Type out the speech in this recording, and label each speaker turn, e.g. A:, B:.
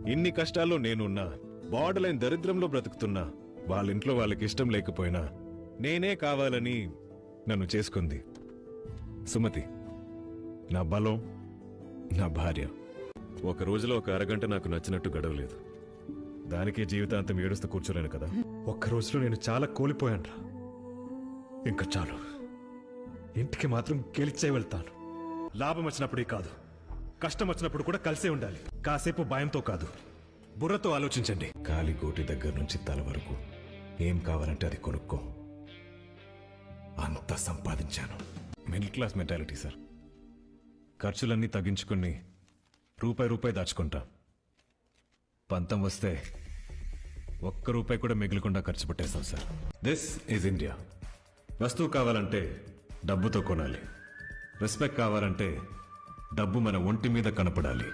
A: ఇన్ని కష్టాల్లో నేనున్నా, బార్డర్ లైన్ దరిద్రంలో బ్రతుకుతున్నా, వాళ్ళ ఇంట్లో వాళ్ళకి ఇష్టం లేకపోయినా నేనే కావాలని నన్ను చేసుకుంది సుమతి. నా బలం, నా భార్య. ఒక రోజులో ఒక అరగంట నాకు నచ్చినట్టు గడవలేదు. దానికి జీవితాంతం ఏడుస్తూ కూర్చోలేను కదా.
B: ఒక్క రోజులో నేను చాలా కోల్పోయాను. ఇంకా చాలు. ఇంటికి మాత్రం గెలిచే వెళ్తాను. లాభం వచ్చినప్పుడే కాదు, కష్టం వచ్చినప్పుడు కూడా కలిసే ఉండాలి. కాసేపు భయంతో కాదు, బుర్రతో ఆలోచించండి.
A: కాలి గోటి దగ్గర నుంచి తల వరకు ఏం కావాలంటే అది కొనుక్కో. అంత సంపాదించాను. Middle class mentality sir. ఖర్చులన్నీ తగ్గించుకుని రూపాయి దాచుకుంటా. పంతం వస్తే ఒక్క రూపాయి కూడా మిగిలకుండా ఖర్చు పెట్టేస్తాం సార్. This is India. వస్తువు కావాలంటే డబ్బుతో కొనాలి. రెస్పెక్ట్ కావాలంటే డబ్బు మన ఒంటి మీద కనపడాలి.